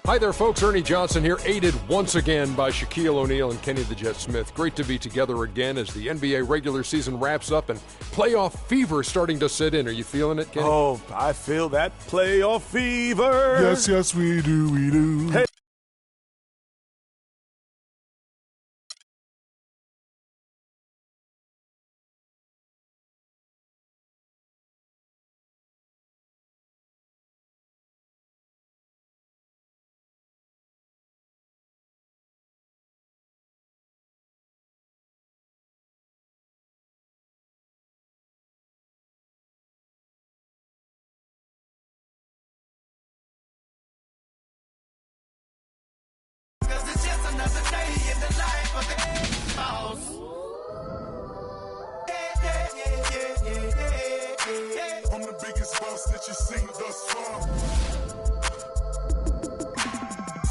Hi there, folks. Ernie Johnson here, aided once again by Shaquille O'Neal and Kenny the Jet Smith. Great to be together again as the NBA regular season wraps up and playoff fever starting to set in. Are you feeling it, Kenny? Oh, I feel that playoff fever. Yes, yes, we do, we do. Hey. I'm the biggest boss that you've seen thus far.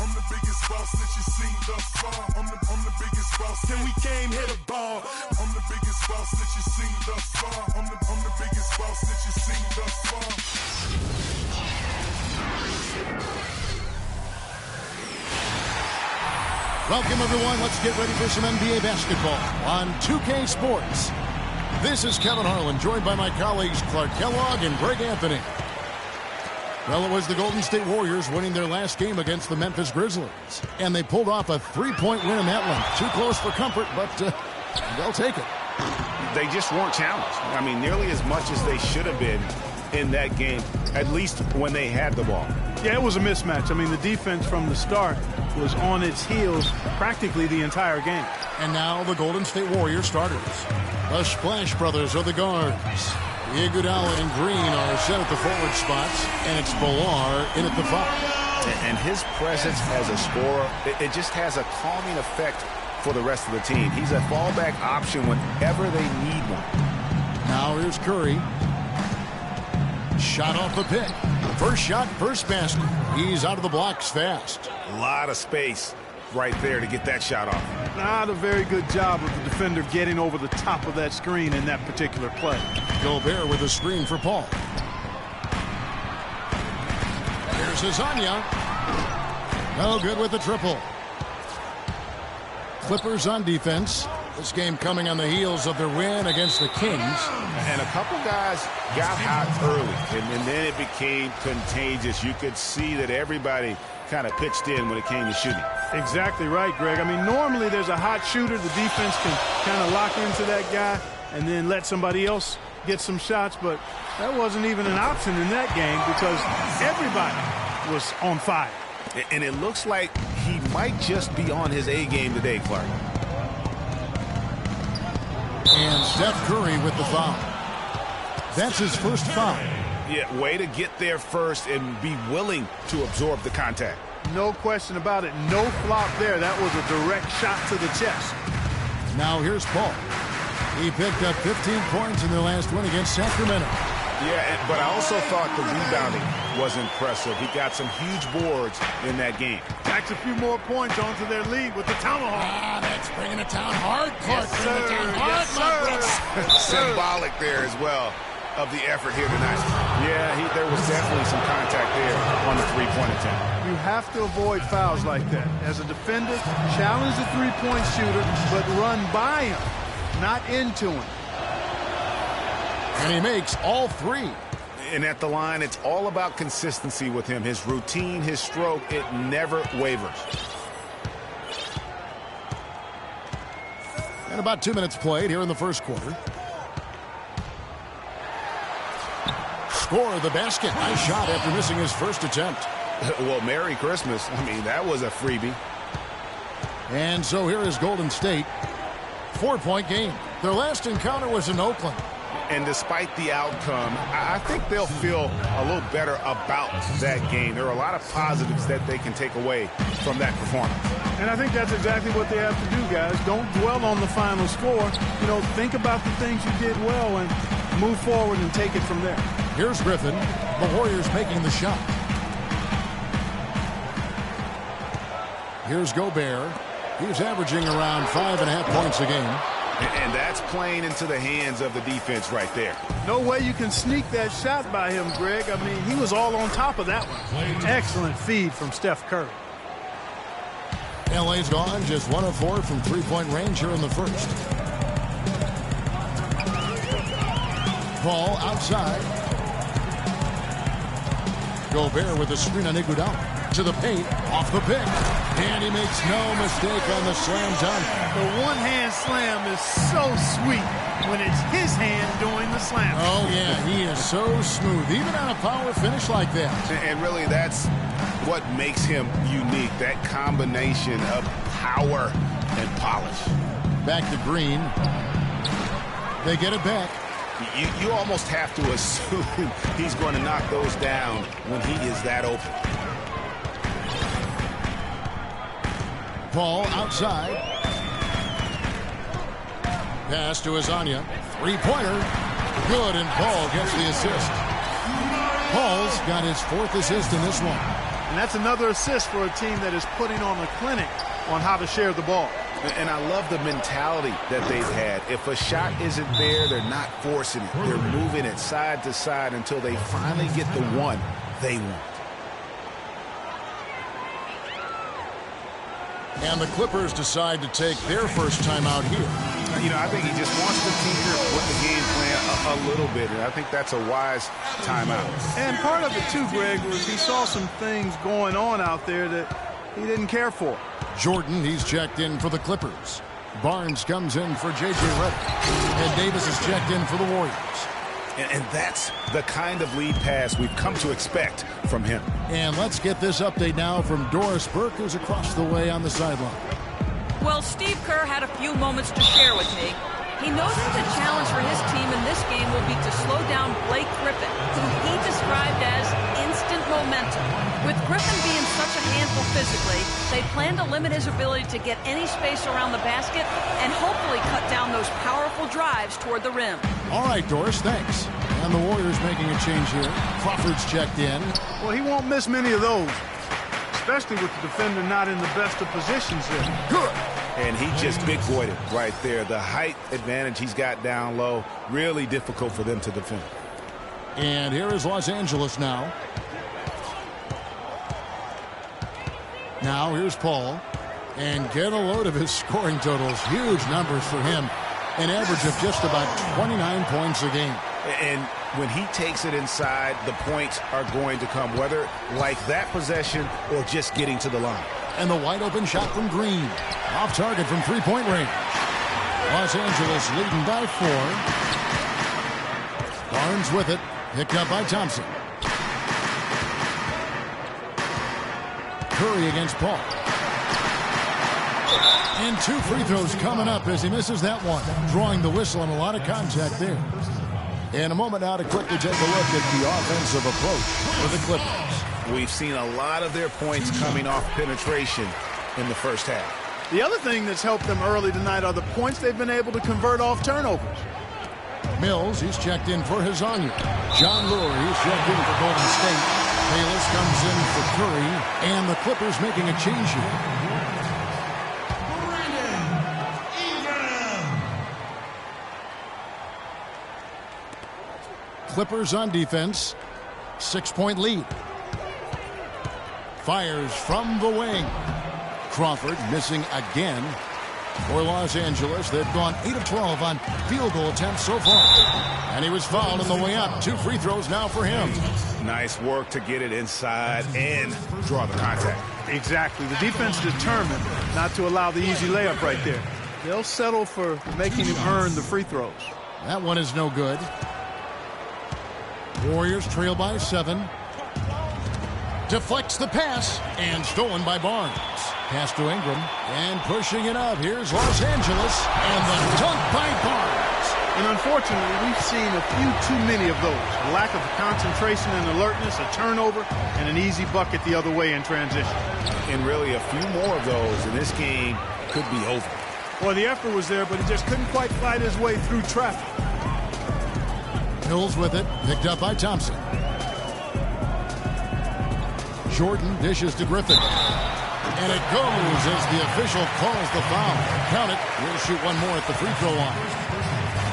I'm the biggest boss that you've seen thus far. I'm the biggest boss. Then we came here to ball. I'm the biggest boss that you've seen thus far. I'm the biggest boss that you've seen thus far. Welcome, everyone. Let's get ready for some NBA basketball on 2K Sports. This is Kevin Harlan, joined by my colleagues Clark Kellogg and Greg Anthony. Well, it was the Golden State Warriors winning their last game against the Memphis Grizzlies. And they pulled off a three-point win in that one. Too close for comfort, but they'll take it. They just weren't challenged. I mean, nearly as much as they should have been in that game, at least when they had the ball. Yeah, it was a mismatch. I mean, the defense from the start was on its heels practically the entire game. And now the Golden State Warriors starters. The Splash Brothers are the guards. Iguodala and Green are set at the forward spots, and it's Villar in at the 5. And his presence as a scorer, it just has a calming effect for the rest of the team. He's a fallback option whenever they need one. Now here's Curry. Shot off the pick. First shot, first basket. He's out of the blocks fast. A lot of space right there to get that shot off. Not a very good job of the defender getting over the top of that screen in that particular play. Gobert with a screen for Paul. Here's Azania. No good with the triple. Clippers on defense. This game coming on the heels of their win against the Kings. And a couple guys got hot early, and then it became contagious. You could see that everybody kind of pitched in when it came to shooting. Exactly right, Greg. I mean, normally there's a hot shooter. The defense can kind of lock into that guy and then let somebody else get some shots, but that wasn't even an option in that game because everybody was on fire. And it looks like he might just be on his A game today, Clark. And Steph Curry with the foul. That's his first foul. Yeah, way to get there first and be willing to absorb the contact. No question about it. No flop there. That was a direct shot to the chest. Now here's Paul. He picked up 15 points in their last win against Sacramento. Yeah, but I also thought the rebounding was impressive. He got some huge boards in that game. Tacks a few more points onto their lead with the tomahawk. That's bringing it down hard, Clark. Yes, sir. Yes, sir. Symbolic there as well of the effort here tonight. Yeah, there was definitely some contact there on the three-point attempt. You have to avoid fouls like that. As a defender, challenge the three-point shooter, but run by him, not into him. And he makes all three. And at the line, it's all about consistency with him. His routine, his stroke, it never wavers. And about 2 minutes played here in the first quarter. Score the basket. Nice shot after missing his first attempt. Well, Merry Christmas. I mean, that was a freebie. And so here is Golden State. 4-point game. Their last encounter was in Oakland. And despite the outcome, I think they'll feel a little better about that game. There are a lot of positives that they can take away from that performance. And I think that's exactly what they have to do, guys. Don't dwell on the final score. You know, think about the things you did well and move forward and take it from there. Here's Griffin. The Warriors making the shot. Here's Gobert. He's averaging around 5.5 points a game. And that's playing into the hands of the defense right there. No way you can sneak that shot by him, Greg. I mean, he was all on top of that one. Excellent feed from Steph Curry. LA's gone just 1 of 4 from three-point range here in the first. Paul outside. Gobert with the screen on Iguodala. To the paint, off the pick. And he makes no mistake on the slam dunk. The one-hand slam is so sweet when it's his hand doing the slam. Oh, yeah, he is so smooth, even on a power finish like that. And really, that's what makes him unique, that combination of power and polish. Back to Green. They get it back. You almost have to assume he's going to knock those down when he is that open. Paul outside. Pass to Azania. Three-pointer. Good, and Paul gets the assist. Paul's got his 4th assist in this one. And that's another assist for a team that is putting on a clinic on how to share the ball. And I love the mentality that they've had. If a shot isn't there, they're not forcing it. They're moving it side to side until they finally get the one they want. And the Clippers decide to take their first time out here. You know, I think he just wants to tinker with the game plan a little bit, and I think that's a wise timeout. And part of it, too, Greg, was he saw some things going on out there that he didn't care for. Jordan, he's checked in for the Clippers. Barnes comes in for J.J. Redick. And Davis is checked in for the Warriors. And that's the kind of lead pass we've come to expect from him. And let's get this update now from Doris Burke, who's across the way on the sideline. Well, Steve Kerr had a few moments to share with me. He knows that the challenge for his team in this game will be to slow down Blake Griffin, who he described as instant momentum. With Griffin being such a handful physically, they plan to limit his ability to get any space around the basket and hopefully cut down those powerful drives toward the rim. All right, Doris, thanks. And the Warriors making a change here. Crawford's checked in. Well, he won't miss many of those, especially with the defender not in the best of positions here. Good. And he just big-boyed it right there. The height advantage he's got down low, really difficult for them to defend. And here is Los Angeles now. Now here's Paul. And get a load of his scoring totals. Huge numbers for him. An average of just about 29 points a game. And when he takes it inside, the points are going to come, whether like that possession or just getting to the line. And the wide open shot from Green. Off target from three-point range. Los Angeles leading by 4. Barnes with it. Picked up by Thompson. Curry against Paul. And 2 free throws coming up as he misses that one. Drawing the whistle and a lot of contact there. In a moment now to quickly take a look at the offensive approach for the Clippers. We've seen a lot of their points coming off penetration in the first half. The other thing that's helped them early tonight are the points they've been able to convert off turnovers. Mills, he's checked in for Hazanya. John Lure, he's checked in for Golden State. Bayless comes in for Curry. And the Clippers making a change here. Clippers on defense. 6-point lead. Fires from the wing. Crawford missing again for Los Angeles. They've gone 8 of 12 on field goal attempts so far. And he was fouled on the way up. 2 free throws now for him. Nice work to get it inside and draw the contact. Exactly. The defense determined not to allow the easy layup right there. They'll settle for making him earn the free throws. That one is no good. Warriors trail by 7. Deflects the pass and stolen by Barnes. Pass to Ingram and pushing it up. Here's Los Angeles and the dunk by Barnes. And unfortunately, we've seen a few too many of those. A lack of concentration and alertness, a turnover, and an easy bucket the other way in transition. And really a few more of those and this game could be over. Well, the effort was there, but he just couldn't quite fight his way through traffic. Hills with it, picked up by Thompson. Jordan dishes to Griffin. And it goes as the official calls the foul. Count it. We'll shoot one more at the free throw line.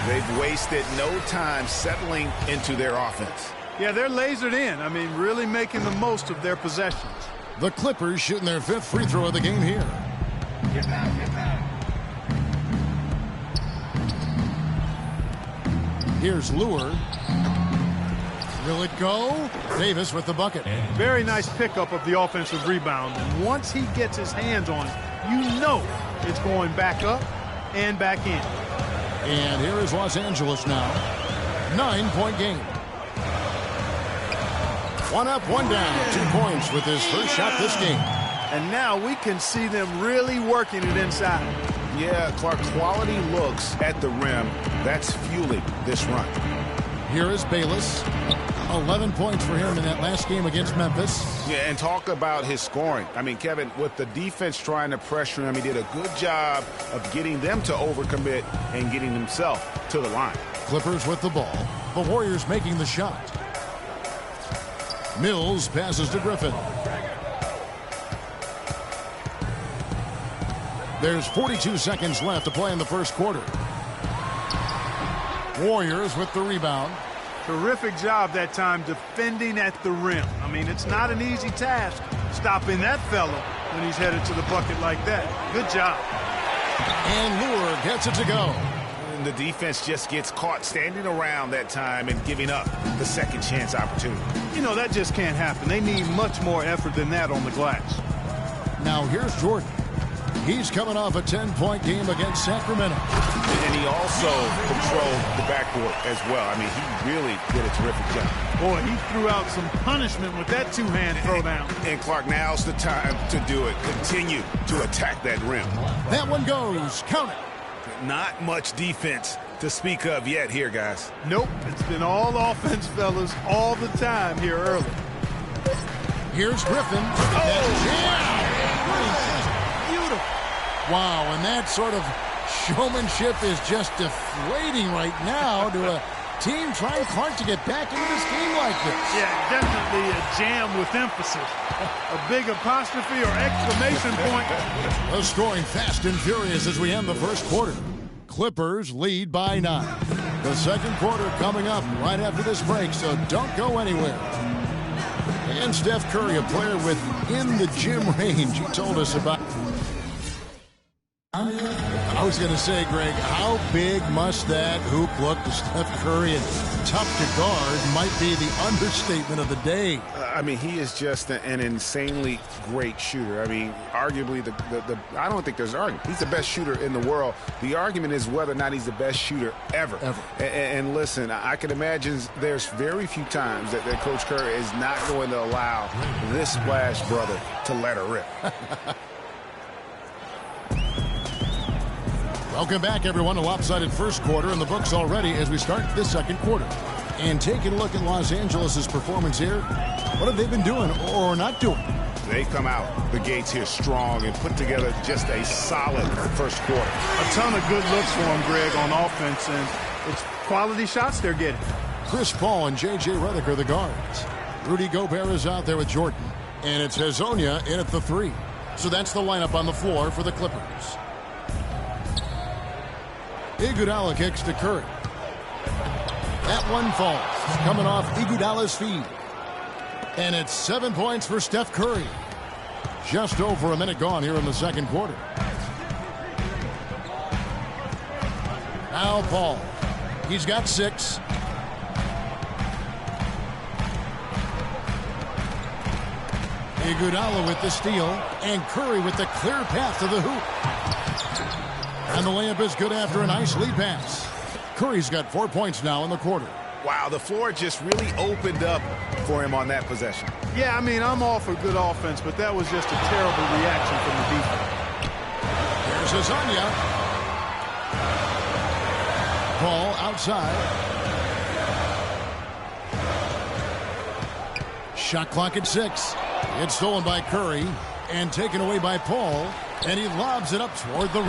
They've wasted no time settling into their offense. Yeah, they're lasered in. I mean, really making the most of their possessions. The Clippers shooting their 5th free throw of the game here. Here's Lure. Will it go? Davis with the bucket. Very nice pickup of the offensive rebound. And once he gets his hands on it, you know it's going back up and back in. And here is Los Angeles now. 9-point game. One up, one down. 2 points with his first shot this game. And now we can see them really working it inside. Yeah, Clark, quality looks at the rim. That's fueling this run. Here is Bayless. 11 points for him in that last game against Memphis. Yeah, and talk about his scoring. I mean, Kevin, with the defense trying to pressure him, he did a good job of getting them to overcommit and getting himself to the line. Clippers with the ball. The Warriors making the shot. Mills passes to Griffin. There's 42 seconds left to play in the first quarter. Warriors with the rebound. Terrific job that time defending at the rim. I mean, it's not an easy task stopping that fella when he's headed to the bucket like that. Good job. And Lure gets it to go. And the defense just gets caught standing around that time and giving up the second chance opportunity. You know, that just can't happen. They need much more effort than that on the glass. Now here's Jordan. He's coming off a 10-point game against Sacramento. And he also controlled the backboard as well. I mean, he really did a terrific job. Boy, he threw out some punishment with that two-hand throwdown. And Clark, now's the time to do it. Continue to attack that rim. That one goes. Count it. Not much defense to speak of yet here, guys. Nope, it's been all offense, fellas, all the time here early. Here's Griffin. Wow, and that sort of showmanship is just deflating right now to a team trying Clark to get back into this game like this. Yeah, definitely a jam with emphasis. A big apostrophe or exclamation point. The scoring fast and furious as we end the first quarter. Clippers lead by 9. The second quarter coming up right after this break, so don't go anywhere. And Steph Curry, a player within the gym range, he told us about. I was going to say, Greg, how big must that hoop look to Steph Curry, and tough to guard might be the understatement of the day. I mean, he is just an insanely great shooter. I mean, arguably, I don't think there's an argument. He's the best shooter in the world. The argument is whether or not he's the best shooter ever. And listen, I can imagine there's very few times that Coach Curry is not going to allow this splash brother to let her rip. Welcome back, everyone. A lopsided first quarter in the books already as we start this second quarter. And taking a look at Los Angeles' performance here, what have they been doing or not doing? They come out the gates here strong and put together just a solid first quarter. A ton of good looks for them, Greg, on offense, and it's quality shots they're getting. Chris Paul and J.J. Redick are the guards. Rudy Gobert is out there with Jordan. And it's Hezonja in at the 3. So that's the lineup on the floor for the Clippers. Iguodala kicks to Curry. That one falls. Coming off Iguodala's feet. And it's 7 points for Steph Curry. Just over a minute gone here in the second quarter. Now Paul. He's got 6. Iguodala with the steal. And Curry with the clear path to the hoop. And the layup is good after a nice lead pass. Curry's got 4 points now in the quarter. Wow, the floor just really opened up for him on that possession. Yeah, I mean, I'm all for good offense, but that was just a terrible reaction from the defense. Here's Hezonja. Paul outside. Shot clock at 6. It's stolen by Curry and taken away by Paul. And he lobs it up toward the rim.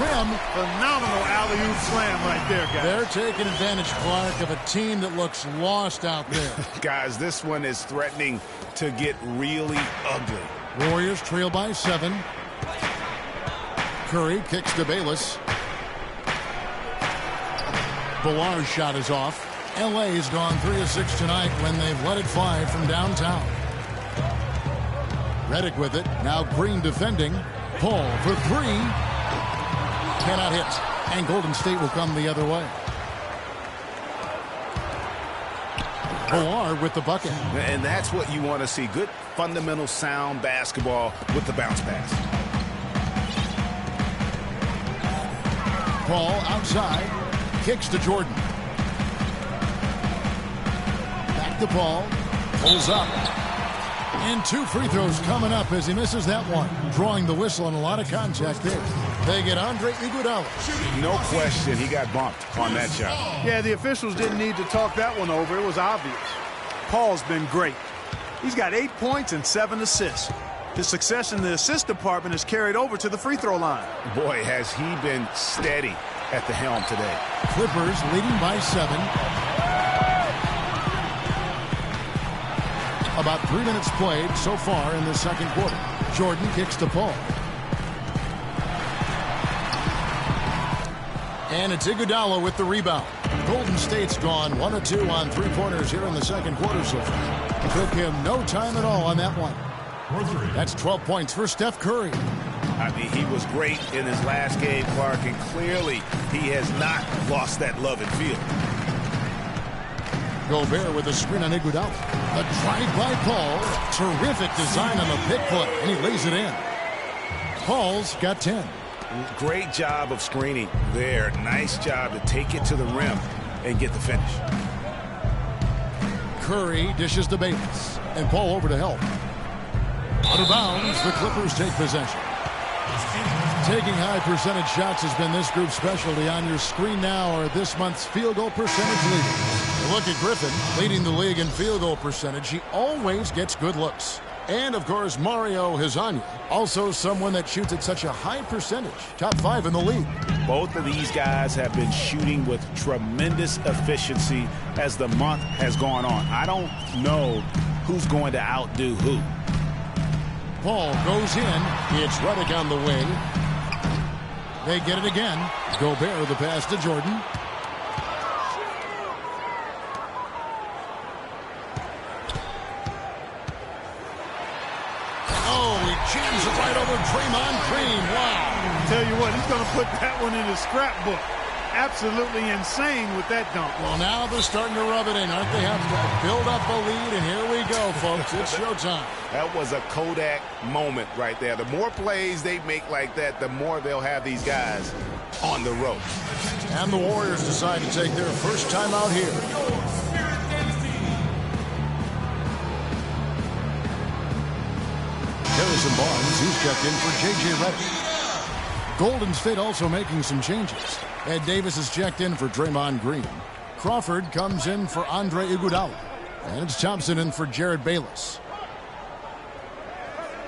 Phenomenal alley-oop slam right there, guys. They're taking advantage, Clark, of a team that looks lost out there. Guys, this one is threatening to get really ugly. Warriors trail by 7. Curry kicks to Bayless. Billar's shot is off. LA's gone 3 of 6 tonight when they've let it fly from downtown. Redick with it. Now Green defending. Paul for 3. Cannot hit. And Golden State will come the other way. Boar with the bucket. And that's what you want to see. Good, fundamental, sound basketball with the bounce pass. Paul outside. Kicks to Jordan. Back to Paul. Pulls up. And 2 free throws coming up as he misses that one. Drawing the whistle and a lot of contact there. They get Andre Iguodala. No question, he got bumped on that shot. Yeah, the officials didn't need to talk that one over. It was obvious. Paul's been great. He's got 8 points and 7 assists. His success in the assist department is carried over to the free throw line. Boy, has he been steady at the helm today. Clippers leading by 7. About 3 minutes played so far in the second quarter. Jordan kicks to Paul. And it's Iguodala with the rebound. Golden State's gone 1 of 2 on 3-pointers here in the second quarter so far. Took him no time at all on that one. That's 12 points for Steph Curry. I mean, he was great in his last game, Clark, and clearly he has not lost that love and feel. Gobert with a screen on Iguodala. A drive by Paul. Terrific design on the pick play, and he lays it in. Paul's got 10. Great job of screening there. Nice job to take it to the rim and get the finish. Curry dishes to Bates, and Paul over to help. Out of bounds, the Clippers take possession. Taking high percentage shots has been this group's specialty. On your screen now are this month's field goal percentage leaders. Look at Griffin, leading the league in field goal percentage. He always gets good looks. And, of course, Mario Hezonja, also someone that shoots at such a high percentage. Top 5 in the league. Both of these guys have been shooting with tremendous efficiency as the month has gone on. I don't know who's going to outdo who. Paul goes in. It's Redick on the wing. They get it again. Gobert the pass to Jordan. Jams it right over Draymond Green. Wow. Tell you what, he's going to put that one in his scrapbook. Absolutely insane with that dunk. Well, now they're starting to rub it in, aren't they? Have to build up a lead, and here we go, folks. It's showtime. That was a Kodak moment right there. The more plays they make like that, the more they'll have these guys on the road. And the Warriors decide to take their first time out here. Harrison Barnes, he's checked in for J.J. Redick. Golden State also making some changes. Ed Davis is checked in for Draymond Green. Crawford comes in for Andre Iguodala. And it's Thompson in for Jared Bayless.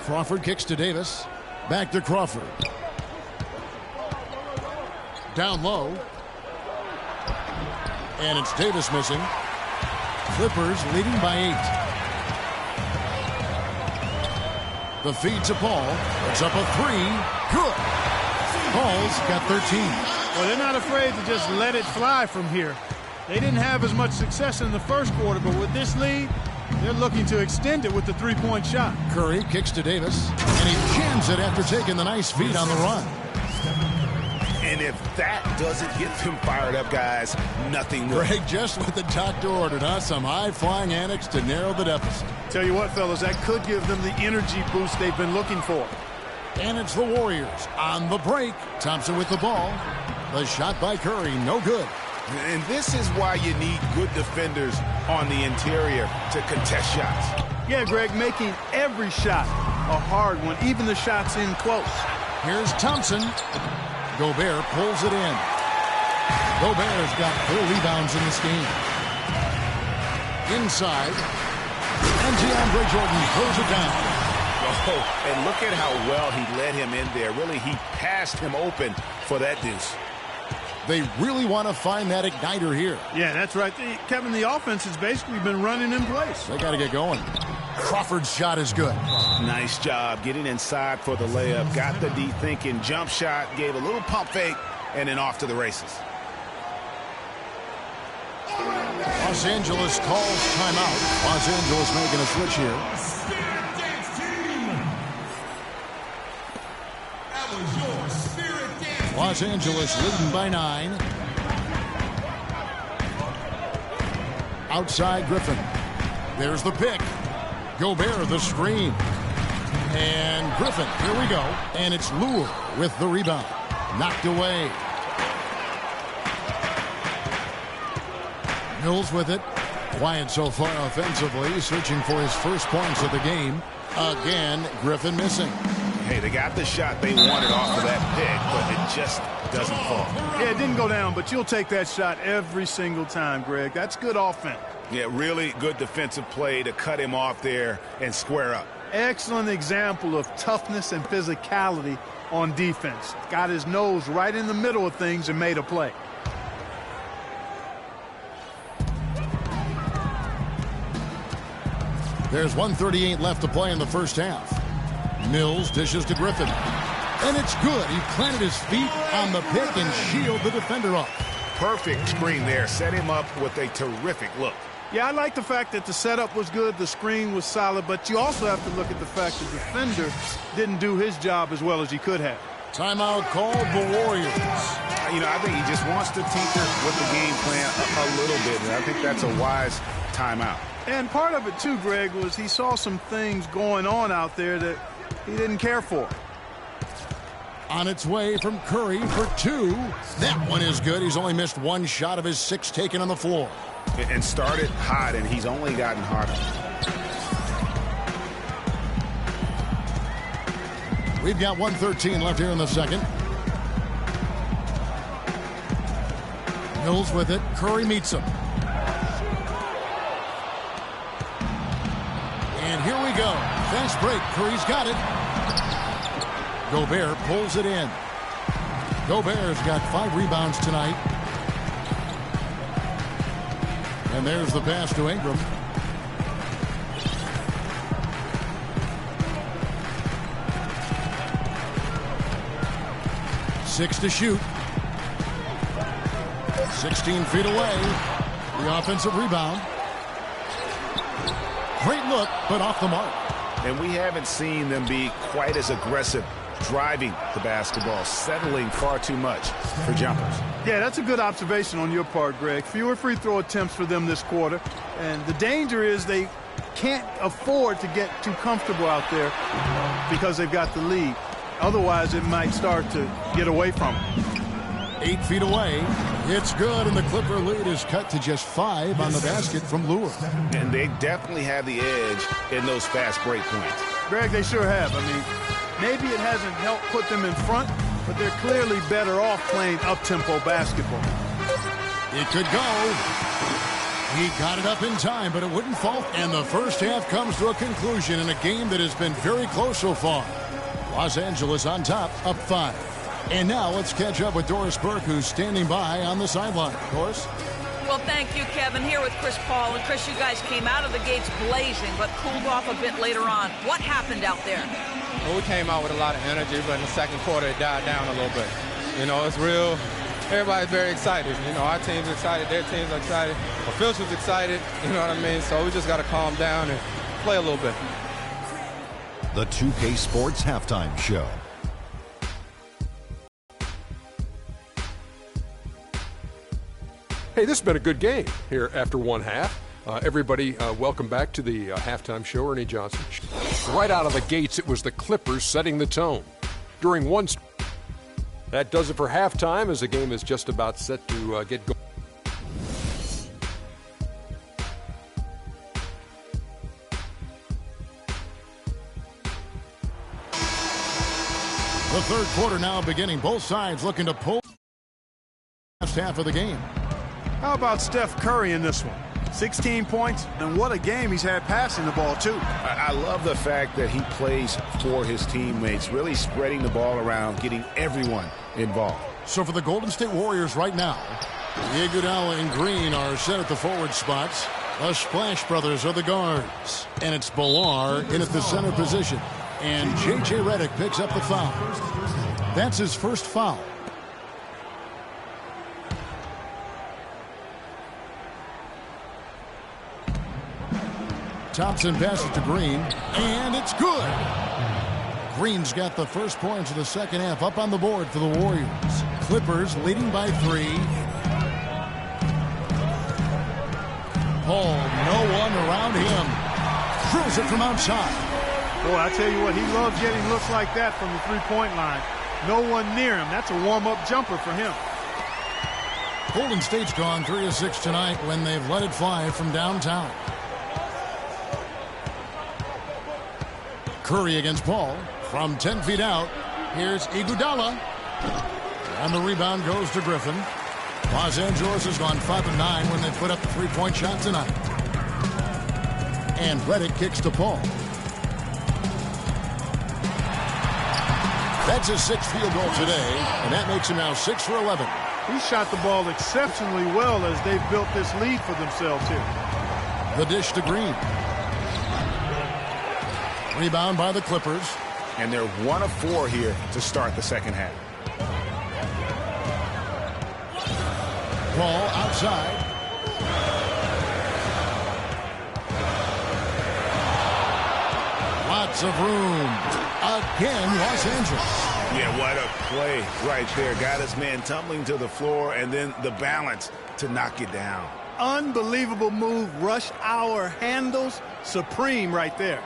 Crawford kicks to Davis. Back to Crawford. Down low. And it's Davis missing. Clippers leading by 8. The feed to Paul. It's up a 3. Good. Paul's got 13. Well, they're not afraid to just let it fly from here. They didn't have as much success in the first quarter, but with this lead, they're looking to extend it with the three-point shot. Curry kicks to Davis, and he jams it after taking the nice feed on the run. And if that doesn't get them fired up, guys, nothing will. Greg, just what the doctor ordered, huh? Some high-flying antics to narrow the deficit. Tell you what, fellas, that could give them the energy boost they've been looking for. And it's the Warriors on the break. Thompson with the ball. The shot by Curry, no good. And this is why you need good defenders on the interior to contest shots. Yeah, Greg, making every shot a hard one, even the shots in close. Here's Thompson. Gobert pulls it in. Gobert's got 4 rebounds in this game. Inside. And DeAndre Jordan throws it down. Oh, and look at how well he led him in there. Really, he passed him open for that deuce. They really want to find that igniter here. Yeah, that's right. Kevin, the offense has basically been running in place. They got to get going. Crawford's shot is good. Nice job getting inside for the layup. Got the D thinking jump shot, gave a little pump fake, and then off to the races. Los Angeles calls timeout. Los Angeles making a switch here. Los Angeles leading by 9. Outside Griffin. There's the pick. Gobert the screen. And Griffin, here we go. And it's Lure with the rebound. Knocked away. Mills with it. Quiet so far offensively, searching for his first points of the game. Again, Griffin missing. Hey, they got the shot they wanted off of that pick, but it just doesn't fall. Yeah, it didn't go down, but you'll take that shot every single time, Greg. That's good offense. Yeah, really good defensive play to cut him off there and square up. Excellent example of toughness and physicality on defense. Got his nose right in the middle of things and made a play. There's 1:38 left to play in the first half. Mills dishes to Griffin. And it's good. He planted his feet on the pick and shielded the defender up. Perfect screen there. Set him up with a terrific look. Yeah, I like the fact that the setup was good, the screen was solid, but you also have to look at the fact the defender didn't do his job as well as he could have. Timeout called the Warriors. I think he just wants to tinker with the game plan a little bit, and I think that's a wise timeout. And part of it, too, Greg, was he saw some things going on out there that he didn't care for. On its way from Curry for 2. That one is good. He's only missed 1 shot of his 6 taken on the floor. And started hot, and he's only gotten hotter. We've got 1:13 left here in the second. Mills with it. Curry meets him. And here we go. Fast break. Curry's got it. Gobert pulls it in. Gobert's got 5 rebounds tonight. And there's the pass to Ingram. Six to shoot. 16 feet away. The offensive rebound. Great look, but off the mark. And we haven't seen them be quite as aggressive driving the basketball, settling far too much for jumpers. Yeah, that's a good observation on your part, Greg. Fewer free throw attempts for them this quarter. And the danger is they can't afford to get too comfortable out there because they've got the lead. Otherwise, it might start to get away from them. 8 feet away. It's good, and the Clipper lead is cut to just 5 on the basket from Lure. And they definitely have the edge in those fast break points. Greg, they sure have. I mean, maybe it hasn't helped put them in front, but they're clearly better off playing up-tempo basketball. It could go. He got it up in time, but it wouldn't fall. And the first half comes to a conclusion in a game that has been very close so far. Los Angeles on top, up 5. And now let's catch up with Doris Burke, who's standing by on the sideline. Doris? Well, thank you, Kevin. Here with Chris Paul. And Chris, you guys came out of the gates blazing, but cooled off a bit later on. What happened out there? Well, we came out with a lot of energy, but in the second quarter, it died down a little bit. It's real. Everybody's very excited. Our team's excited. Their team's excited. Officials excited. You know what I mean? So we just got to calm down and play a little bit. The 2K Sports Halftime Show. Hey, this has been a good game here after one half. Everybody, welcome back to the halftime show. Ernie Johnson. Right out of the gates, it was the Clippers setting the tone. During one... That does it for halftime as the game is just about set to get going. The third quarter now beginning. Both sides looking to pull the last half of the game. How about Steph Curry in this one? 16 points, and what a game he's had passing the ball, too. I love the fact that he plays for his teammates, really spreading the ball around, getting everyone involved. So for the Golden State Warriors right now, Iguodala and Green are set at the forward spots. The Splash Brothers are the guards. And it's Bilal in at the center position. And J.J. Redick picks up the foul. That's his first foul. Thompson passes to Green, and it's good. Green's got the first points of the second half up on the board for the Warriors. Clippers leading by 3. Paul, no one around him. Throws it from outside. Boy, I tell you what, he loves getting looks like that from the three-point line. No one near him. That's a warm-up jumper for him. Golden State's gone 3 of 6 tonight when they've let it fly from downtown. Curry against Paul from 10 feet out. Here's Iguodala. And the rebound goes to Griffin. Los Angeles has gone 5 of 9 when they put up the three-point shot tonight. And Redick kicks to Paul. That's his 6th field goal today, and that makes him now 6 for 11. He shot the ball exceptionally well as they've built this lead for themselves here. The dish to Green. Rebound by the Clippers. And they're 1 of 4 here to start the second half. Paul outside. Lots of room. Again, Los Angeles. Yeah, what a play right there. Got his man tumbling to the floor, and then the balance to knock it down. Unbelievable move. Rush hour handles supreme right there.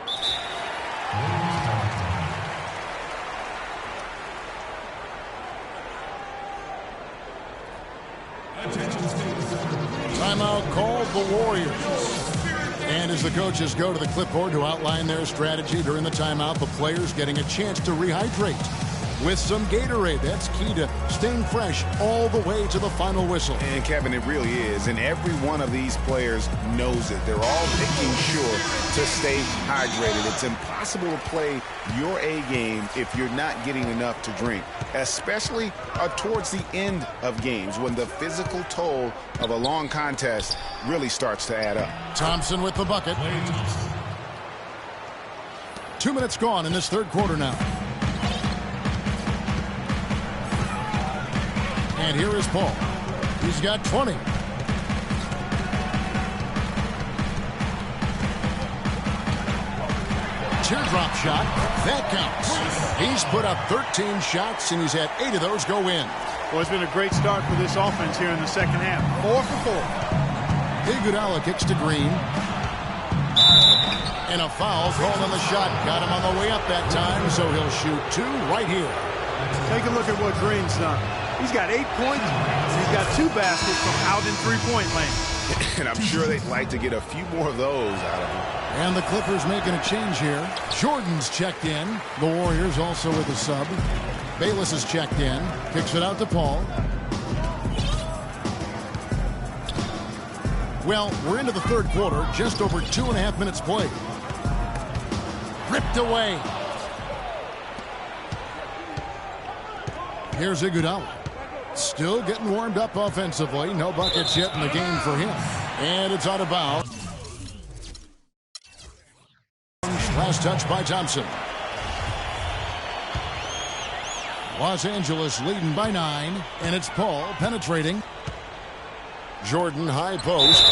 Timeout called the Warriors. And as the coaches go to the clipboard to outline their strategy during the timeout, the players getting a chance to rehydrate with some Gatorade. That's key to staying fresh all the way to the final whistle. And Kevin, it really is. And every one of these players knows it. They're all making sure to stay hydrated. It's impossible to play your A game if you're not getting enough to drink, especially towards the end of games when the physical toll of a long contest really starts to add up. Thompson with the bucket. 2 minutes gone in this third quarter now. And here is Paul. He's got 20. Teardrop shot. That counts. He's put up 13 shots, and he's had 8 of those go in. Well, it's been a great start for this offense here in the second half. 4 for 4. Iguodala kicks to Green. And a foul called on the shot. Got him on the way up that time, so he'll shoot 2 right here. Take a look at what Green's done. He's got 8 points. He's got 2 baskets from out in three-point land. And I'm sure they'd like to get a few more of those out of him. And the Clippers making a change here. Jordan's checked in. The Warriors also with a sub. Bayless is checked in. Kicks it out to Paul. Well, we're into the third quarter. Just over 2.5 minutes played. Ripped away. Here's Iguodala. Still getting warmed up offensively. No buckets yet in the game for him. And it's out of bounds. Last touch by Thompson. Los Angeles leading by 9. And it's Paul penetrating. Jordan high post.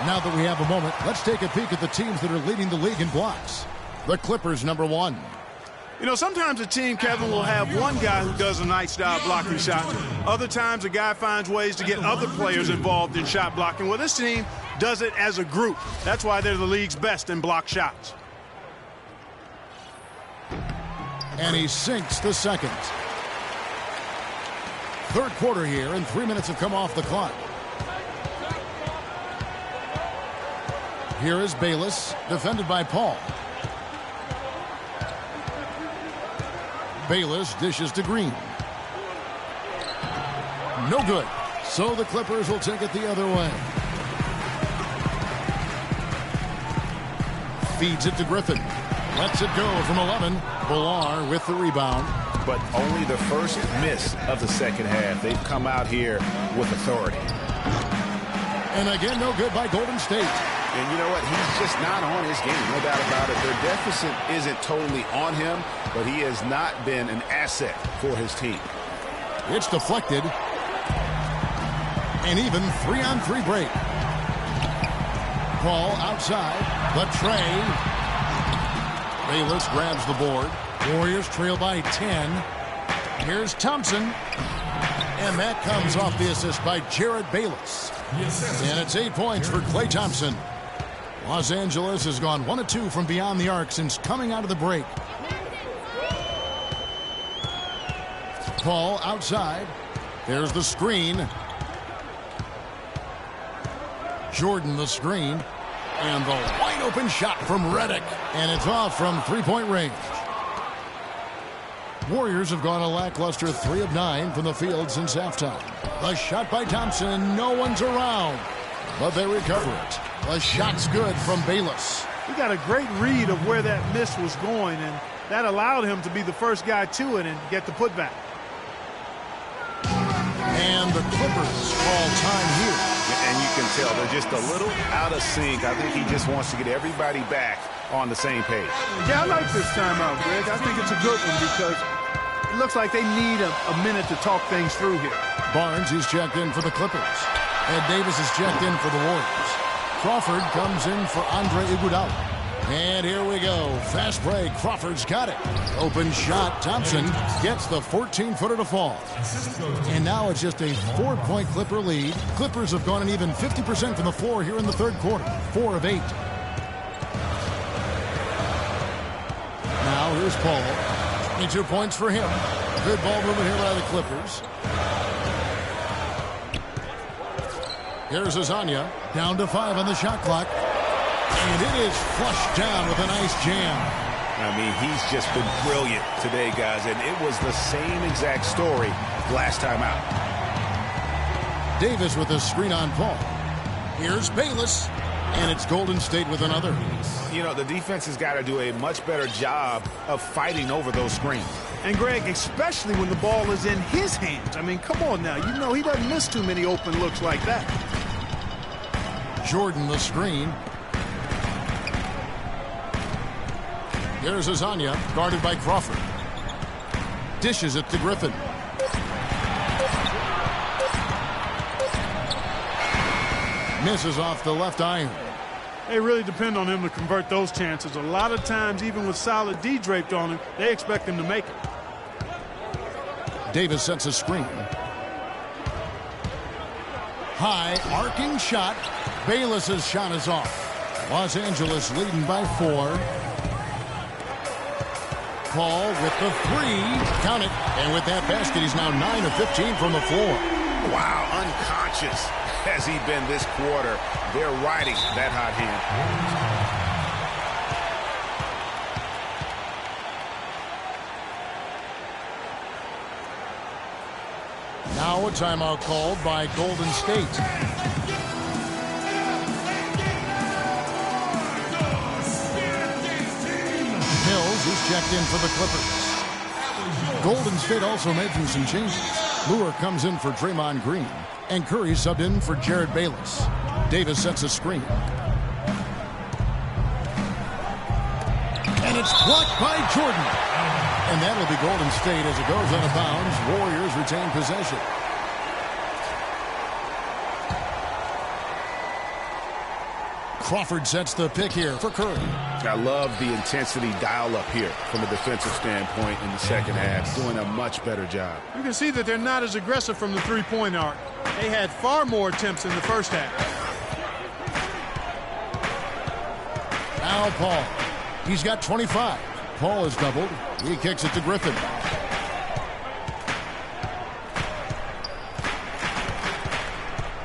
Now that we have a moment, let's take a peek at the teams that are leading the league in blocks. The Clippers, number 1. You know, sometimes a team, Kevin, will have one guy who does a nice job blocking shots. Other times a guy finds ways to get other players involved in shot blocking. Well, this team does it as a group. That's why they're the league's best in block shots. And he sinks the second. Third quarter here, and 3 minutes have come off the clock. Here is Bayless, defended by Paul. Bayless dishes to Green. No good. So the Clippers will take it the other way. Feeds it to Griffin. Lets it go from 11. Villar with the rebound. But only the first miss of the second half. They've come out here with authority. And again, no good by Golden State. And you know what? He's just not on his game, no doubt about it. Their deficit isn't totally on him, but he has not been an asset for his team. It's deflected. And even 3-on-3 break. Paul outside. The tray. Bayless grabs the board. Warriors trail by 10. Here's Thompson. And that comes off the assist by Jared Bayless. And it's 8 points for Klay Thompson. Los Angeles has gone 1 of 2 from beyond the arc since coming out of the break. Paul outside. There's the screen. Jordan the screen. And the wide open shot from Redick. And it's off from three-point range. Warriors have gone a lackluster 3 of 9 from the field since halftime. The shot by Thompson. No one's around. But they recover it. The shot's good from Bayless. He got a great read of where that miss was going, and that allowed him to be the first guy to it and get the putback. And the Clippers call time here. And you can tell they're just a little out of sync. I think he just wants to get everybody back on the same page. Yeah, I like this timeout, Greg. I think it's a good one because it looks like they need a minute to talk things through here. Barnes is checked in for the Clippers. Ed Davis is checked in for the Warriors. Crawford comes in for Andre Iguodala. And here we go. Fast break. Crawford's got it. Open shot. Thompson gets the 14-footer to fall. And now it's just a 4-point Clipper lead. Clippers have gone an even 50% from the floor here in the third quarter. 4 of 8. Now here's Paul. 22 points for him. Good ball movement here by the Clippers. Here's Azania, down to 5 on the shot clock. And it is flushed down with a nice jam. I mean, he's just been brilliant today, guys, and it was the same exact story last time out. Davis with a screen on Paul. Here's Bayless, and it's Golden State with another. You know, the defense has got to do a much better job of fighting over those screens. And, Greg, especially when the ball is in his hands. I mean, come on now. You know he doesn't miss too many open looks like that. Jordan the screen. Here's Azania, guarded by Crawford. Dishes it to Griffin. Misses off the left iron. They really depend on him to convert those chances. A lot of times, even with solid D draped on him, they expect him to make it. Davis sets a screen. High, arcing shot. Bayless's shot is off. Los Angeles leading by 4. Paul with the 3. Count it. And with that basket, he's now 9 of 15 from the floor. Wow, unconscious has he been this quarter. They're riding that hot hand. Now a timeout called by Golden State. Mills is checked in for the Clippers. Golden State also making some changes. Lure comes in for Draymond Green. And Curry subbed in for Jared Bayless. Davis sets a screen. And it's blocked by Jordan. And that'll be Golden State as it goes out of bounds. Warriors retain possession. Crawford sets the pick here for Curry. I love the intensity dial up here from a defensive standpoint in the second half. Doing a much better job. You can see that they're not as aggressive from the three-point arc. They had far more attempts in the first half. Now Paul. He's got 25. Paul is doubled. He kicks it to Griffin.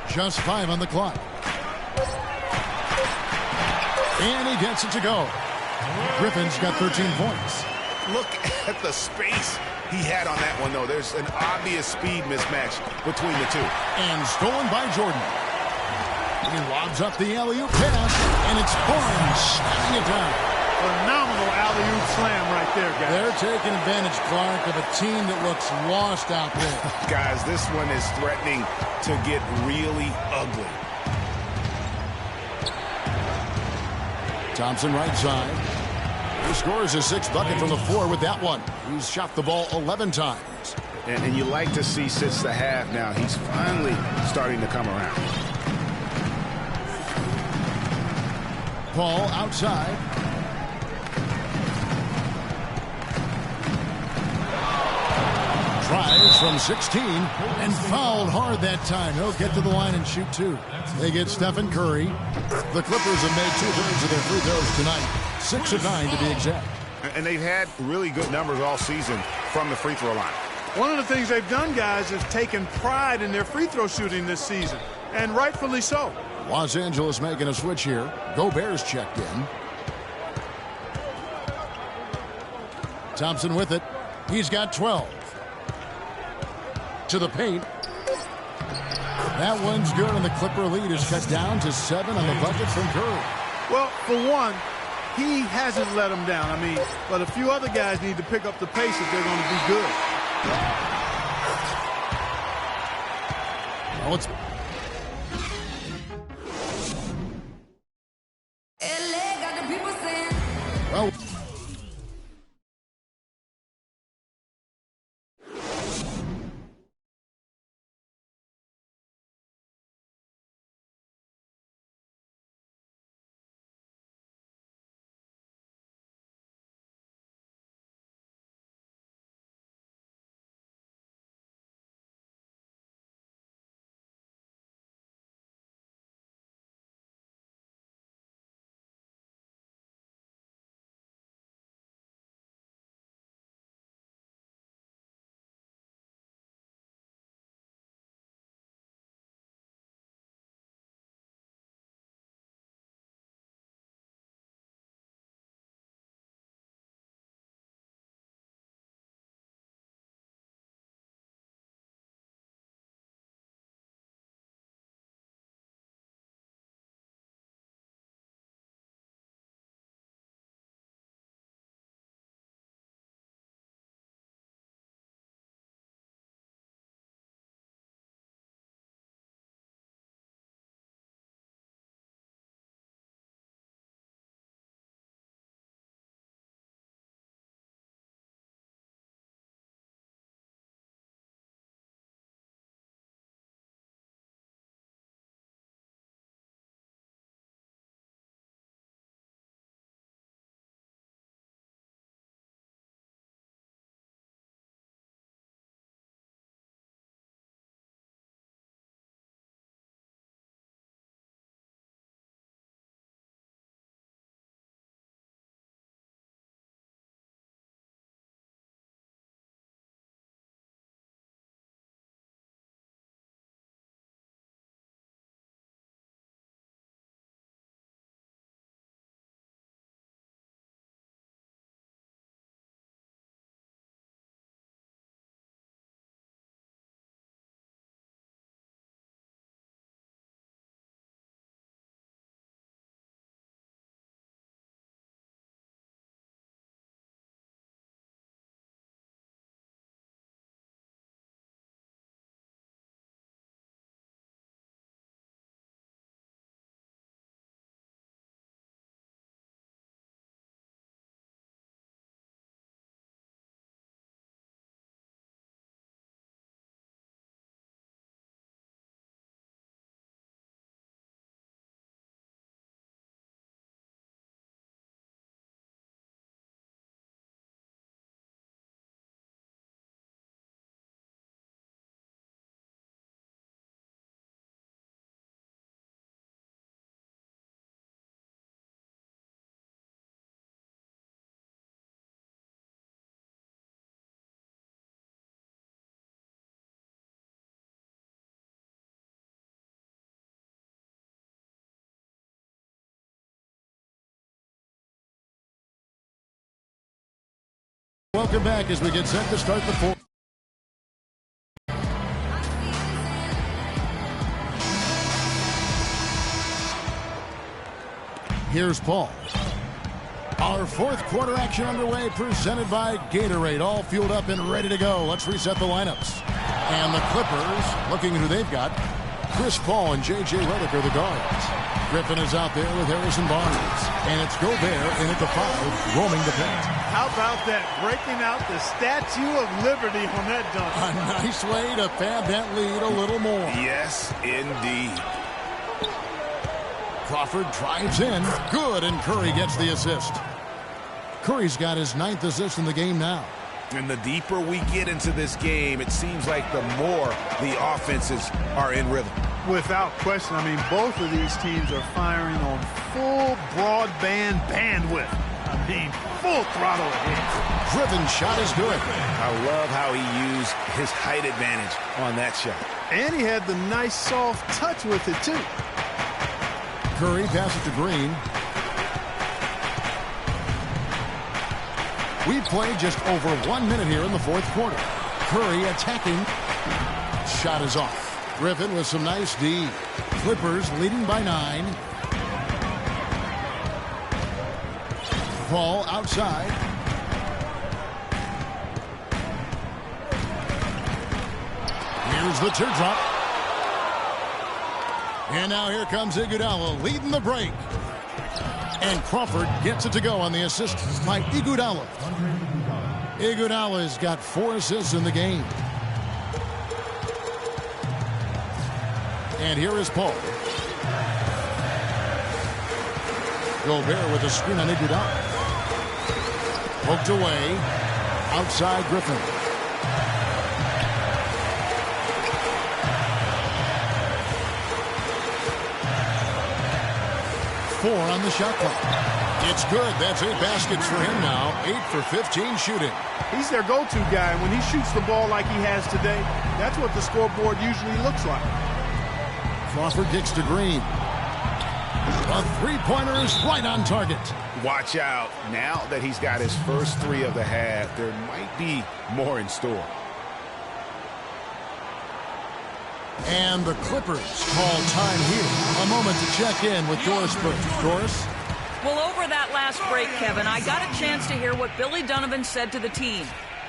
Just 5 on the clock. And he gets it to go. Griffin's got 13 points. Look at the space he had on that one, though. There's an obvious speed mismatch between the two. And stolen by Jordan. He lobs up the alley-oop pass, and it's Barnes snapping it down. Phenomenal alley-oop slam right there, guys. They're taking advantage, Clark, of a team that looks lost out there. Guys, this one is threatening to get really ugly. Thompson right side. He scores his 6th bucket from the floor with that one. He's shot the ball 11 times. And you like to see since the half now, he's finally starting to come around. Paul outside. tries from 16 and fouled hard that time. He'll get to the line and shoot two. They get Stephen Curry. The Clippers have made 2/3 of their free throws tonight. 6 of 9 to be exact. And they've had really good numbers all season from the free throw line. One of the things they've done, guys, is taken pride in their free throw shooting this season, and rightfully so. Los Angeles making a switch here. Gobert's checked in. Thompson with it. He's got 12. To the paint. That one's good, and the Clipper lead is cut down to 7 on the bucket from Curry. Well, for one, he hasn't let them down. But a few other guys need to pick up the pace if they're going to be good. Well, it's well. Welcome back as we get set to start the fourth. Here's Paul. Our fourth quarter action underway, presented by Gatorade. All fueled up and ready to go. Let's reset the lineups. And the Clippers, looking at who they've got. Chris Paul and J.J. Redick are the guards. Griffin is out there with Harrison Barnes. And it's Gobert in at the 5, roaming the paint. How about that? Breaking out the Statue of Liberty on that dunk. A nice way to pad that lead a little more. Yes, indeed. Crawford drives in. Good, and Curry gets the assist. Curry's got his 9th assist in the game now. And the deeper we get into this game, it seems like the more the offenses are in rhythm. Without question. I mean, both of these teams are firing on full broadband bandwidth. I mean, full throttle ahead. Driven shot is good. I love how he used his height advantage on that shot. And he had the nice soft touch with it, too. Curry passes to Green. We've played just over 1 minute here in the fourth quarter. Curry attacking. Shot is off. Griffin with some nice D. Clippers leading by 9. Paul outside. Here's the teardrop. And now here comes Iguodala leading the break. And Crawford gets it to go on the assist by Iguodala. Iguodala's got 4 assists in the game. And here is Paul. Gobert with a screen on Iguodala. Poked away. Outside Griffin. Four on the shot clock. It's good. That's 8 baskets for him now. 8 for 15 shooting. He's their go-to guy. When he shoots the ball like he has today, that's what the scoreboard usually looks like. Crawford kicks to Green. A three-pointer is right on target. Watch out. Now that he's got his first 3 of the half, there might be more in store. And the Clippers call time here. A moment to check in with Doris Burke. Doris? Well, over that last break, Kevin, I got a chance to hear what Billy Donovan said to the team.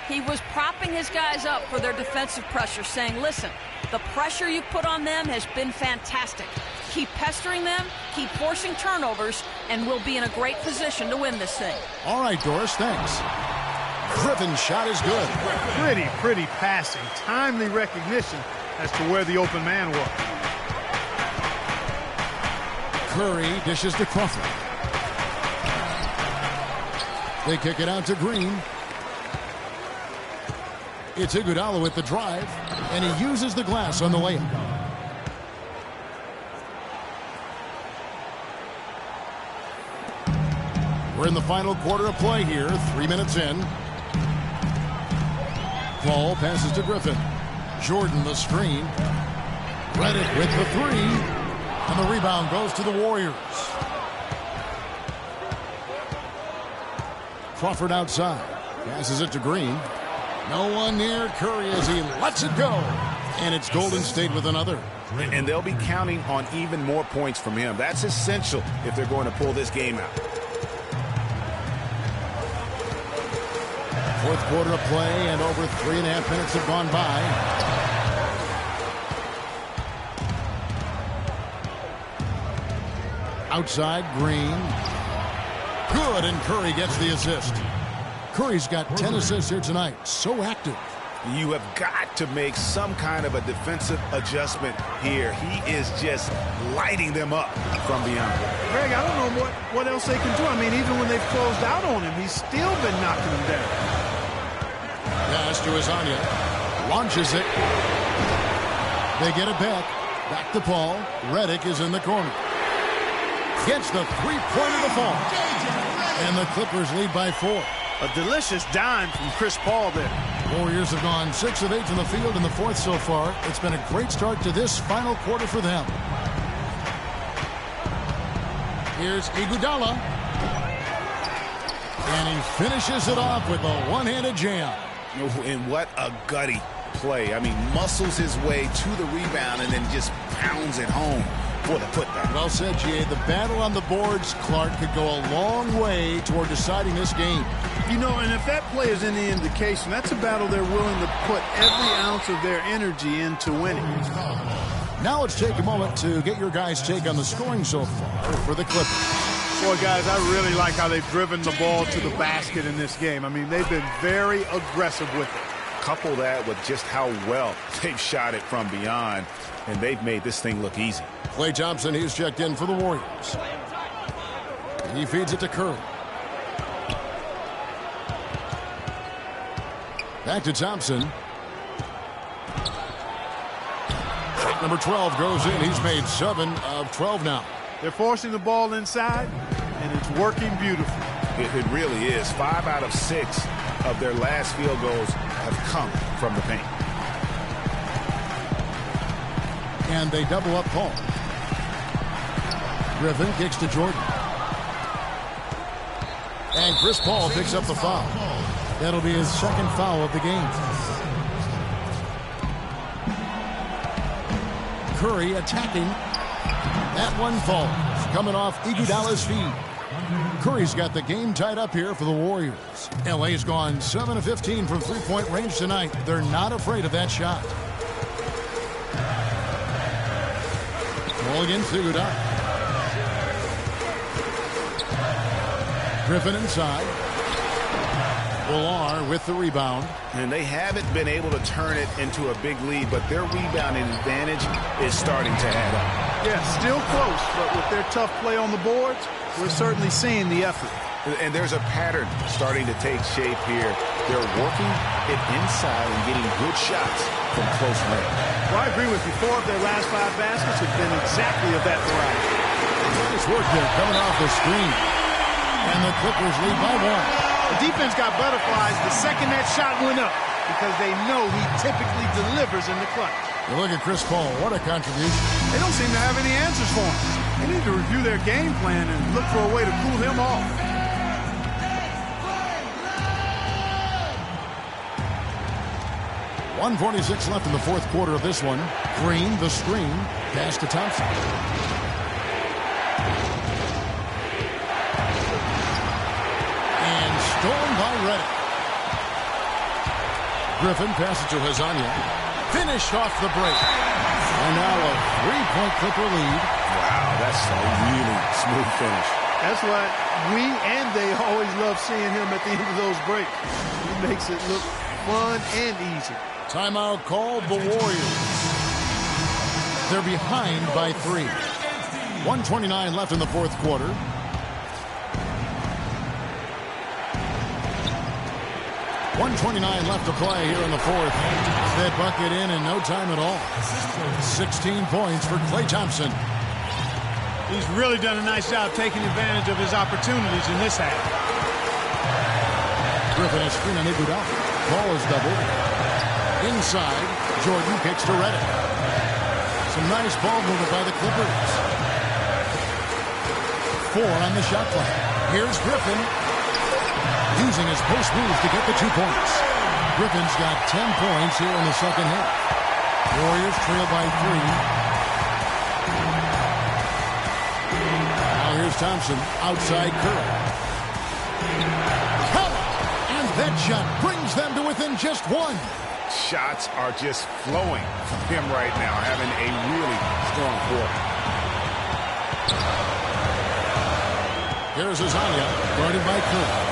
He was propping his guys up for their defensive pressure, saying, listen, the pressure you put on them has been fantastic. Keep pestering them, keep forcing turnovers, and we'll be in a great position to win this thing. All right, Doris, thanks. Griffin's shot is good. Pretty passing. Timely recognition as to where the open man was. Curry dishes to Crawford. They kick it out to Green. It's Iguodala with the drive, and he uses the glass on the layup. We're in the final quarter of play here, 3 minutes in. Paul passes to Griffin. Jordan the screen. Redick with the 3. And the rebound goes to the Warriors. Crawford outside. Passes it to Green. No one near Curry as he lets it go. And it's Golden State with another. And they'll be counting on even more points from him. That's essential if they're going to pull this game out. Fourth quarter of play, and over 3.5 minutes have gone by. Outside, Green. Good, and Curry gets the assist. Curry's got 10 assists here tonight. So active. You have got to make some kind of a defensive adjustment here. He is just lighting them up from beyond. Greg, I don't know what else they can do. I mean, even when they've closed out on him, he's still been knocking them down. Pass to Azania. Launches it. They get it back. Back to Paul. Redick is in the corner. Gets the three-pointer to fall. And the Clippers lead by 4. A delicious dime from Chris Paul there. Warriors have gone 6 of 8 in the field in the fourth so far. It's been a great start to this final quarter for them. Here's Iguodala. And he finishes it off with a one-handed jam. And what a gutty play. I mean, muscles his way to the rebound and then just pounds it home for the putback. Well said, G.A. The battle on the boards, Clark, could go a long way toward deciding this game. You know, and if that play is any indication, that's a battle they're willing to put every ounce of their energy into winning. Now let's take a moment to get your guys' take on the scoring so far for the Clippers. Boy, guys, I really like how they've driven the ball to the basket in this game. I mean, they've been very aggressive with it. Couple that with just how well they've shot it from beyond, and they've made this thing look easy. Klay Thompson, he's checked in for the Warriors. He feeds it to Curry. Back to Thompson. Shot number 12 goes in. He's made 7 of 12 now. They're forcing the ball inside, and it's working beautifully. It really is. 5 out of 6 of their last field goals have come from the paint. And they double up Paul. Griffin kicks to Jordan. And Chris Paul picks up the foul. That'll be his second foul of the game. Curry attacking. That one falls. Coming off Iguodala's feet. Curry's got the game tied up here for the Warriors. LA's gone 7 of 15 from three-point range tonight. They're not afraid of that shot. Ball against Iguodala. Griffin inside. Villar with the rebound. And they haven't been able to turn it into a big lead, but their rebounding advantage is starting to add up. Yeah, still close, but with their tough play on the boards, we're certainly seeing the effort. And there's a pattern starting to take shape here. They're working it inside and getting good shots from close range. Well, I agree with you. 4 of their last 5 baskets have been exactly of that variety. Nice work there coming off the screen. And the Clippers lead by 1. The defense got butterflies the second that shot went up because they know he typically delivers in the clutch. You look at Chris Paul. What a contribution. They don't seem to have any answers for him. They need to review their game plan and look for a way to cool him off. .146 left in the fourth quarter of this one. Green, the screen. Pass to Thompson. And stolen by Reddick. Griffin passes to Hazania. Finished off the break. And now a 3-point Clipper lead. Wow, that's a really smooth finish. That's what we and they always love seeing him at the end of those breaks. He makes it look fun and easy. Timeout called the Warriors. They're behind by 3. 1:29 left in the fourth quarter. .129 left to play here in the fourth. That bucket in no time at all. 16 points for Klay Thompson. He's really done a nice job taking advantage of his opportunities in this half. Griffin has screen on Iguodala. Ball is doubled. Inside, Jordan kicks to Reddick. Some nice ball movement by the Clippers. 4 on the shot clock. Here's Griffin. Using his post move to get the 2 points. Griffin's got 10 points here in the second half. Warriors trail by 3. Now here's Thompson outside Curry. And that shot brings them to within just 1. Shots are just flowing from him right now, having a really strong quarter. Here's Hazania, guarded by Curry.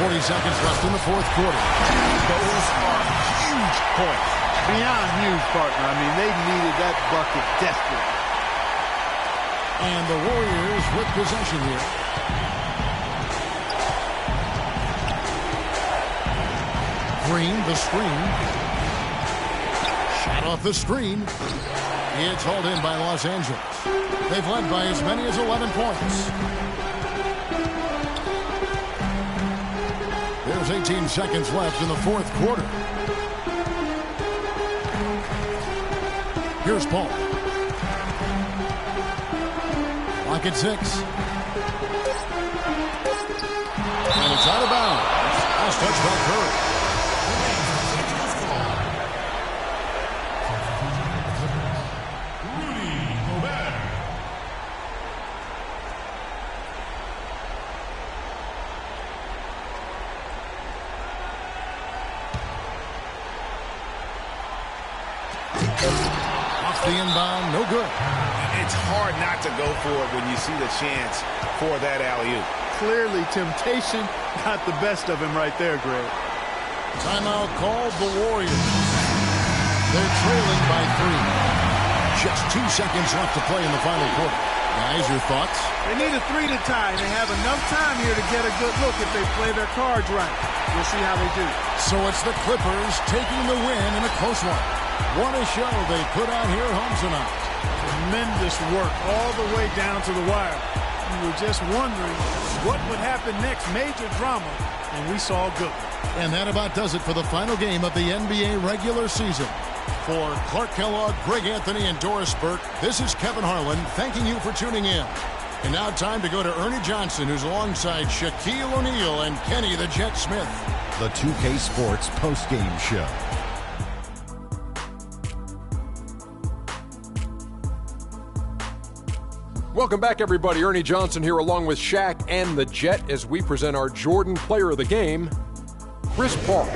40 seconds left in the fourth quarter. Those are huge points. Beyond huge, partner. I mean, they needed that bucket desperately. And the Warriors with possession here. Green, the screen. Shot off the screen. It's hauled in by Los Angeles. They've led by as many as 11 points. There's 18 seconds left in the fourth quarter. Here's Paul. Clock at 6. And it's out of bounds. Last touch by Curry. Off the inbound, no good. It's hard not to go for it when you see the chance for that alley-oop. Clearly, temptation got the best of him right there, Greg. Timeout called the Warriors. They're trailing by 3. Just 2 seconds left to play in the final quarter. Guys, your thoughts? They need a 3 to tie, and they have enough time here to get a good look if they play their cards right. We'll see how they do. So it's the Clippers taking the win in a close one. What a show they put on here at home tonight. Tremendous work all the way down to the wire. We were just wondering what would happen next. Major drama, and we saw a good one. And that about does it for the final game of the NBA regular season. For Clark Kellogg, Greg Anthony, and Doris Burke, this is Kevin Harlan thanking you for tuning in. And now time to go to Ernie Johnson, who's alongside Shaquille O'Neal and Kenny the Jet Smith. The 2K Sports postgame show. Welcome back, everybody. Ernie Johnson here along with Shaq and the Jet as we present our Jordan Player of the Game, Chris Paul.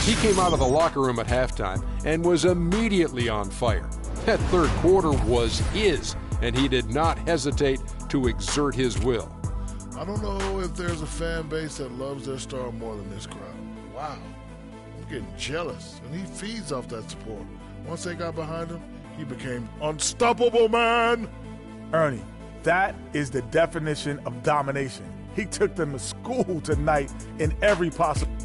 He came out of the locker room at halftime and was immediately on fire. That third quarter was his, and he did not hesitate to exert his will. I don't know if there's a fan base that loves their star more than this crowd. Wow. I'm getting jealous, and he feeds off that support. Once they got behind him, he became unstoppable, man. Ernie, that is the definition of domination. He took them to school tonight in every possible.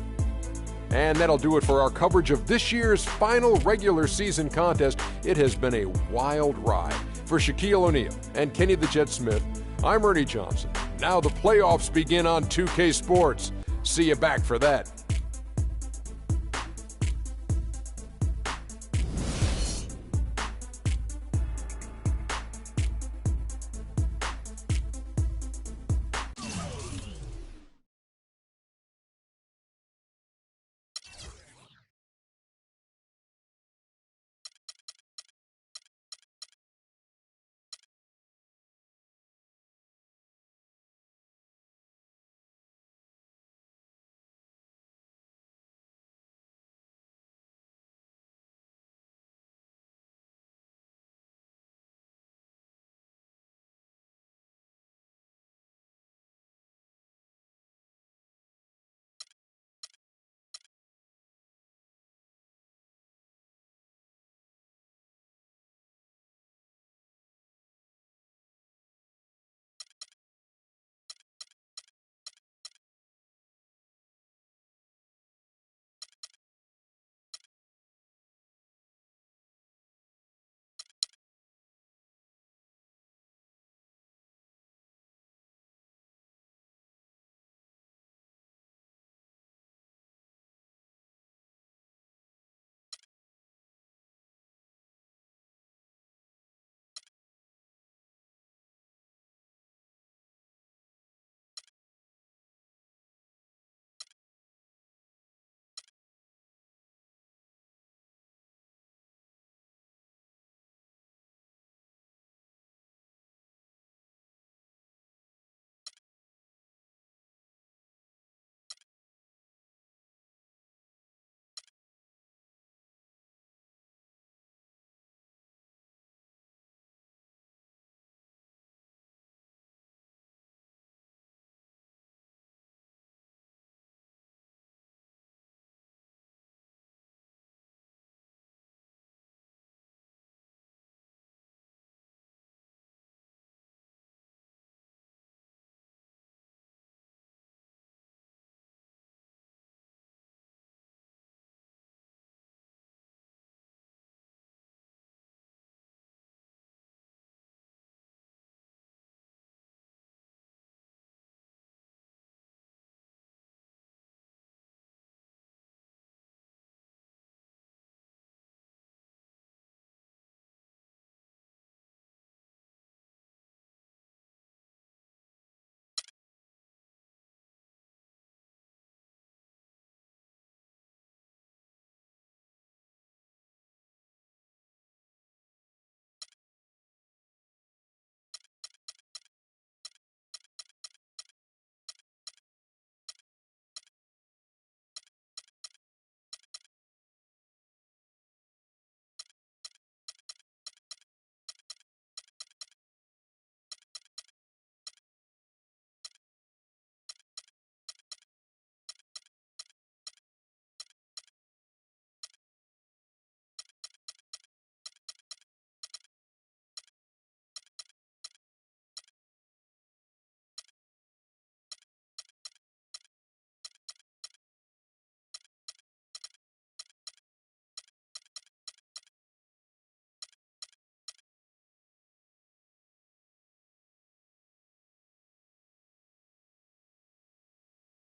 And that'll do it for our coverage of this year's final regular season contest. It has been a wild ride. For Shaquille O'Neal and Kenny the Jet Smith, I'm Ernie Johnson. Now the playoffs begin on 2K Sports. See you back for that.